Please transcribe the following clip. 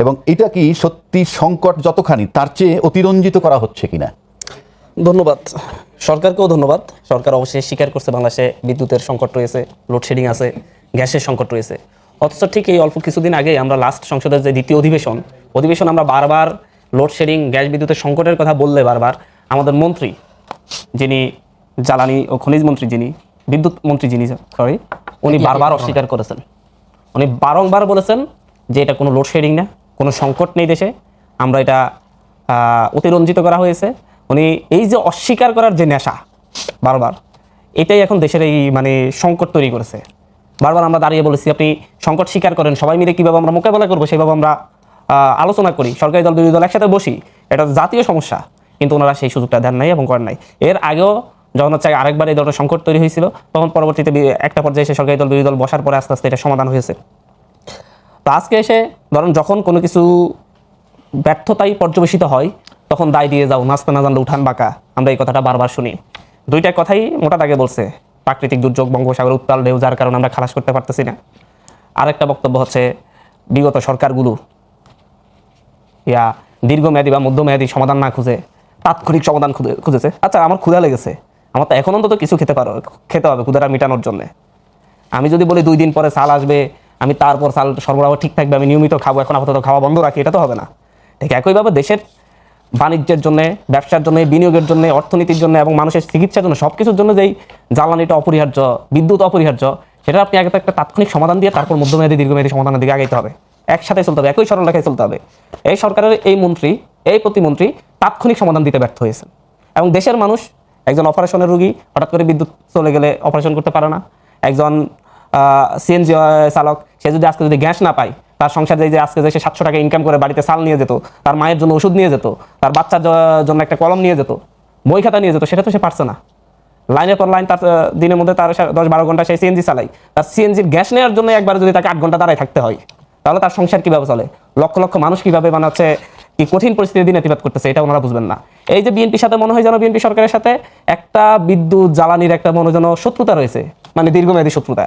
এবং এটা কি সত্যি সংকট যতখানি তার চেয়ে অতিরঞ্জিত করা হচ্ছে কিনা? ধন্যবাদ। সরকারকেও ধন্যবাদ। সরকার অবশ্যই স্বীকার করছে বাংলাদেশে বিদ্যুতের সংকট রয়েছে, লোডশেডিং আছে, গ্যাসের সংকট রয়েছে। অথচ ঠিক এই অল্প কিছুদিন আগে আমরা লাস্ট সংসদের যে দ্বিতীয় অধিবেশন আমরা বারবার লোডশেডিং, গ্যাস বিদ্যুতের সংকটের কথা বললে বারবার আমাদের মন্ত্রী, যিনি জ্বালানি ও খনিজ মন্ত্রী, যিনি বিদ্যুৎ মন্ত্রী, উনি বারবার অস্বীকার করেছেন। উনি বারংবার বলেছেন যে এটা কোনো লোডশেডিং না, কোনো সংকট নেই দেশে, আমরা এটা অতিরঞ্জিত করা হয়েছে। উনি এই যে অস্বীকার করার যে নেশা বারবার, এটাই এখন দেশের এই সংকট তৈরি করেছে। বারবার আমরা দাঁড়িয়ে বলেছি আপনি সংকট স্বীকার করেন, সবাই মিলে কীভাবে আমরা মোকাবেলা করবো সেভাবে আমরা আলোচনা করি, সরকারি দল বিরোধী দল একসাথে বসি, এটা জাতীয় সমস্যা। কিন্তু ওনারা সেই সুযোগটা দেন নাই এবং করেন নাই। এর আগেও যখন আরেকবার এই ধরনের সংকট তৈরি হয়েছিল, তখন পরবর্তীতে একটা পর্যায়ে এসে সরকারি দল বিরোধী দল বসার পরে আস্তে আস্তে এটা সমাধান হয়েছে। তো আজকে এসে ধরুন যখন কোনো কিছু ব্যর্থতাই পর্যবেসিত হয়, তখন দায় দিয়ে যাও, নাচতে না জানলে উঠান বাঁকা। আমরা এই কথাটা বারবার শুনি। দুইটা কথাই মোটা দাগে বলছে, প্রাকৃতিক দুর্যোগ, বঙ্গোপসাগর উত্তাল ঢেউ, যার কারণে আমরা খালাস করতে পারতেছি না। আরেকটা বক্তব্য হচ্ছে বিগত সরকারগুলো দীর্ঘমেয়াদী বা মধ্যমেয়াদী সমাধান না খুঁজে তাৎক্ষণিক সমাধান খুঁজেছে। আচ্ছা, আমার ক্ষুধা লেগেছে, আমার তো এখন অন্তত কিছু খেতে হবে ক্ষুধাটা মেটানোর জন্য। আমি যদি বলি 2 দিন পরে চাল আসবে, আমি তারপর চাল সরবরাহ ঠিক থাকবে, আমি নিয়মিত খাবো, এখন আপাতত খাওয়া বন্ধ রাখি, এটা তো হবে না। ঠিক একইভাবে দেশের বাণিজ্যের জন্য, ব্যবসার জন্য, বিনিয়োগের জন্য, অর্থনীতির জন্য এবং মানুষের চিকিৎসার জন্য, সব কিছুর জন্য যেই জ্বালানিটা অপরিহার্য, বিদ্যুৎ অপরিহার্য, সেটা আপনি আগে তো একটা তাৎক্ষণিক সমাধান দিয়ে তারপর মধ্যমেয়াদী দীর্ঘমেয়াদী সমাধানের দিকে আগাইতে হবে। একসাথে চলতে হবে, একই সরলরেখায় চলতে হবে। এই সরকারের এই প্রতিমন্ত্রী তাৎক্ষণিক সমাধান দিতে ব্যর্থ হয়েছেন। এবং দেশের মানুষ, একজন অপারেশনের রোগী হঠাৎ করে বিদ্যুৎ চলে গেলে অপারেশন করতে পারে না। একজন সিএনজি চালক, সে যদি আজকে গ্যাস না পায়, তার সংসার যে আজকে যে সে 700 টাকা ইনকাম করে বাড়িতে চাল নিয়ে যেত, তার মায়ের জন্য ওষুধ নিয়ে যেত, তার বাচ্চার জন্য একটা কলম নিয়ে যেত, বই খাতা নিয়ে যেত, সেটা তো সে পারছে না। লাইনের পর লাইন, তার দিনের মধ্যে তার 10-12 ঘন্টা সে সিএনজি চালাই, তার সিএনজির গ্যাস নেওয়ার জন্য একবার যদি তাকে 8 ঘন্টা দাঁড়ায় থাকতে হয়, তাহলে তার সংসার কীভাবে চলে? লক্ষ লক্ষ মানুষ কীভাবে কি কঠিন পরিস্থিতির দিন অতিবাদ করতেছে, এটা ওনারা বুঝবেন না। এই যে বিএনপির সাথে মনে হয় যেন বিএনপি সরকারের সাথে একটা বিদ্যুৎ জ্বালানির একটা মনে যেন শত্রুতা রয়েছে, দীর্ঘমেয়াদী শত্রুতা।